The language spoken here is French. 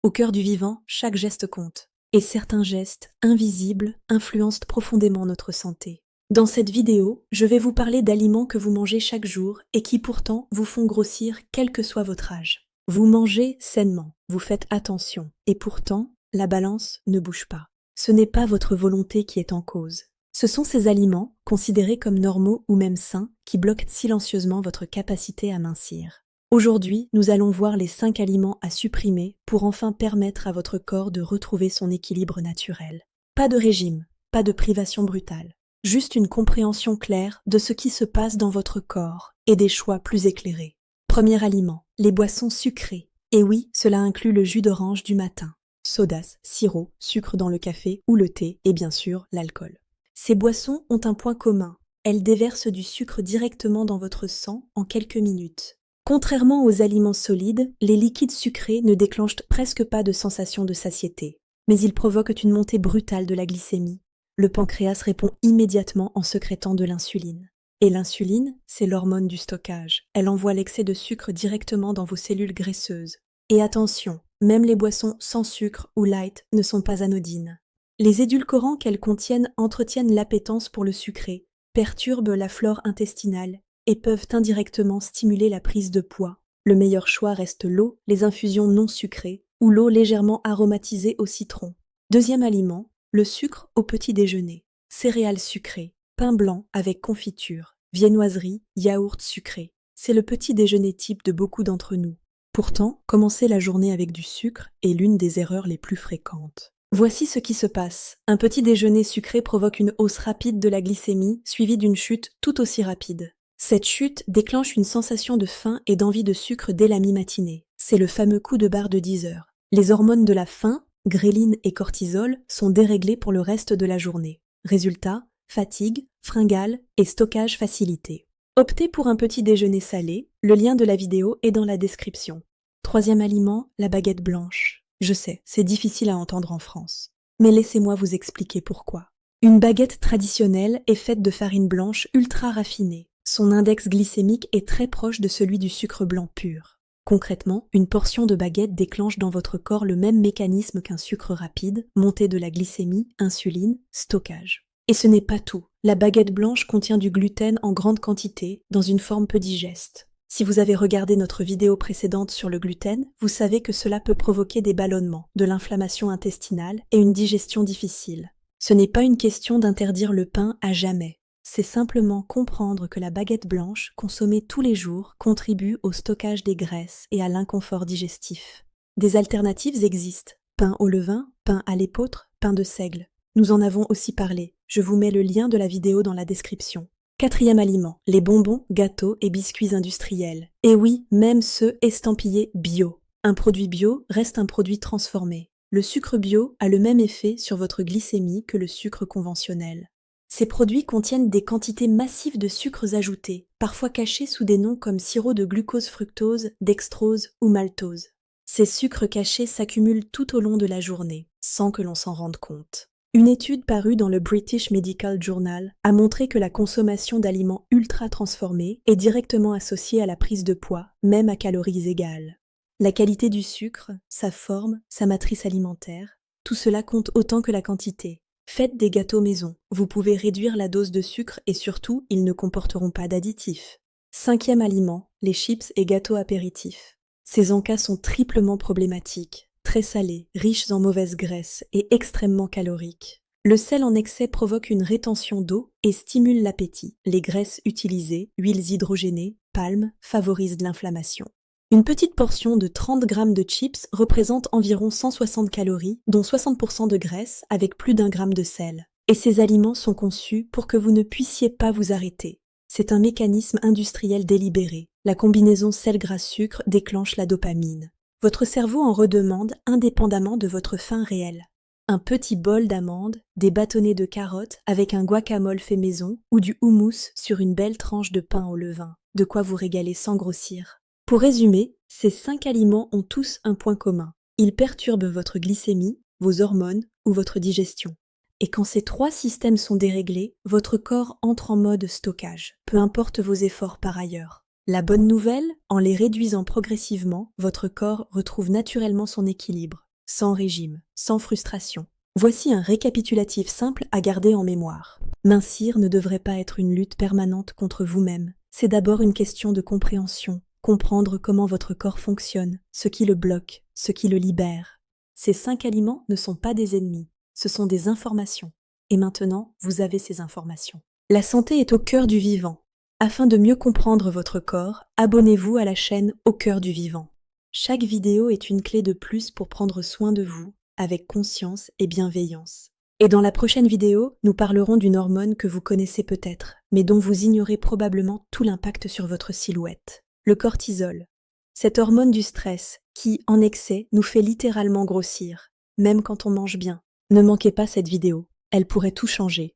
Au cœur du vivant, chaque geste compte. Et certains gestes, invisibles, influencent profondément notre santé. Dans cette vidéo, je vais vous parler d'aliments que vous mangez chaque jour et qui pourtant vous font grossir quel que soit votre âge. Vous mangez sainement, vous faites attention, et pourtant, la balance ne bouge pas. Ce n'est pas votre volonté qui est en cause. Ce sont ces aliments, considérés comme normaux ou même sains, qui bloquent silencieusement votre capacité à mincir. Aujourd'hui, nous allons voir les 5 aliments à supprimer pour enfin permettre à votre corps de retrouver son équilibre naturel. Pas de régime, pas de privation brutale, juste une compréhension claire de ce qui se passe dans votre corps et des choix plus éclairés. Premier aliment, les boissons sucrées. Et oui, cela inclut le jus d'orange du matin, sodas, sirop, sucre dans le café ou le thé et bien sûr l'alcool. Ces boissons ont un point commun, elles déversent du sucre directement dans votre sang en quelques minutes. Contrairement aux aliments solides, les liquides sucrés ne déclenchent presque pas de sensation de satiété, mais ils provoquent une montée brutale de la glycémie. Le pancréas répond immédiatement en sécrétant de l'insuline. Et l'insuline, c'est l'hormone du stockage. Elle envoie l'excès de sucre directement dans vos cellules graisseuses. Et attention, même les boissons sans sucre ou light ne sont pas anodines. Les édulcorants qu'elles contiennent entretiennent l'appétence pour le sucré, perturbent la flore intestinale et peuvent indirectement stimuler la prise de poids. Le meilleur choix reste l'eau, les infusions non sucrées ou l'eau légèrement aromatisée au citron. Deuxième aliment, le sucre au petit déjeuner. Céréales sucrées, pain blanc avec confiture, viennoiserie, yaourt sucré. C'est le petit déjeuner type de beaucoup d'entre nous. Pourtant, commencer la journée avec du sucre est l'une des erreurs les plus fréquentes. Voici ce qui se passe. Un petit déjeuner sucré provoque une hausse rapide de la glycémie, suivie d'une chute tout aussi rapide. Cette chute déclenche une sensation de faim et d'envie de sucre dès la mi-matinée. C'est le fameux coup de barre de 10 heures. Les hormones de la faim, gréline et cortisol, sont déréglées pour le reste de la journée. Résultat, fatigue, fringales et stockage facilité. Optez pour un petit déjeuner salé, le lien de la vidéo est dans la description. Troisième aliment, la baguette blanche. Je sais, c'est difficile à entendre en France, mais laissez-moi vous expliquer pourquoi. Une baguette traditionnelle est faite de farine blanche ultra raffinée. Son index glycémique est très proche de celui du sucre blanc pur. Concrètement, une portion de baguette déclenche dans votre corps le même mécanisme qu'un sucre rapide, montée de la glycémie, insuline, stockage. Et ce n'est pas tout. La baguette blanche contient du gluten en grande quantité, dans une forme peu digeste. Si vous avez regardé notre vidéo précédente sur le gluten, vous savez que cela peut provoquer des ballonnements, de l'inflammation intestinale et une digestion difficile. Ce n'est pas une question d'interdire le pain à jamais. C'est simplement comprendre que la baguette blanche, consommée tous les jours, contribue au stockage des graisses et à l'inconfort digestif. Des alternatives existent. Pain au levain, pain à l'épeautre, pain de seigle. Nous en avons aussi parlé. Je vous mets le lien de la vidéo dans la description. Quatrième aliment, les bonbons, gâteaux et biscuits industriels. Et oui, même ceux estampillés bio. Un produit bio reste un produit transformé. Le sucre bio a le même effet sur votre glycémie que le sucre conventionnel. Ces produits contiennent des quantités massives de sucres ajoutés, parfois cachés sous des noms comme sirop de glucose-fructose, dextrose ou maltose. Ces sucres cachés s'accumulent tout au long de la journée, sans que l'on s'en rende compte. Une étude parue dans le British Medical Journal a montré que la consommation d'aliments ultra transformés est directement associée à la prise de poids, même à calories égales. La qualité du sucre, sa forme, sa matrice alimentaire, tout cela compte autant que la quantité. Faites des gâteaux maison, vous pouvez réduire la dose de sucre et surtout, ils ne comporteront pas d'additifs. Cinquième aliment, les chips et gâteaux apéritifs. Ces encas sont triplement problématiques, très salés, riches en mauvaises graisses et extrêmement caloriques. Le sel en excès provoque une rétention d'eau et stimule l'appétit. Les graisses utilisées, huiles hydrogénées, palmes, favorisent l'inflammation. Une petite portion de 30 g de chips représente environ 160 calories, dont 60% de graisse avec plus d'1 gramme de sel. Et ces aliments sont conçus pour que vous ne puissiez pas vous arrêter. C'est un mécanisme industriel délibéré. La combinaison sel-gras-sucre déclenche la dopamine. Votre cerveau en redemande indépendamment de votre faim réelle. Un petit bol d'amandes, des bâtonnets de carottes avec un guacamole fait maison ou du houmous sur une belle tranche de pain au levain. De quoi vous régaler sans grossir. Pour résumer, ces 5 aliments ont tous un point commun. Ils perturbent votre glycémie, vos hormones ou votre digestion. Et quand ces 3 systèmes sont déréglés, votre corps entre en mode stockage, peu importe vos efforts par ailleurs. La bonne nouvelle, en les réduisant progressivement, votre corps retrouve naturellement son équilibre. sans régime, sans frustration. Voici un récapitulatif simple à garder en mémoire. Mincir ne devrait pas être une lutte permanente contre vous-même. C'est d'abord une question de compréhension, comprendre comment votre corps fonctionne, ce qui le bloque, ce qui le libère. Ces 5 aliments ne sont pas des ennemis, ce sont des informations. Et maintenant, vous avez ces informations. La santé est au cœur du vivant. Afin de mieux comprendre votre corps, abonnez-vous à la chaîne Au cœur du vivant. Chaque vidéo est une clé de plus pour prendre soin de vous, avec conscience et bienveillance. Et dans la prochaine vidéo, nous parlerons d'une hormone que vous connaissez peut-être, mais dont vous ignorez probablement tout l'impact sur votre silhouette. Le cortisol. Cette hormone du stress qui, en excès, nous fait littéralement grossir, même quand on mange bien. Ne manquez pas cette vidéo, elle pourrait tout changer.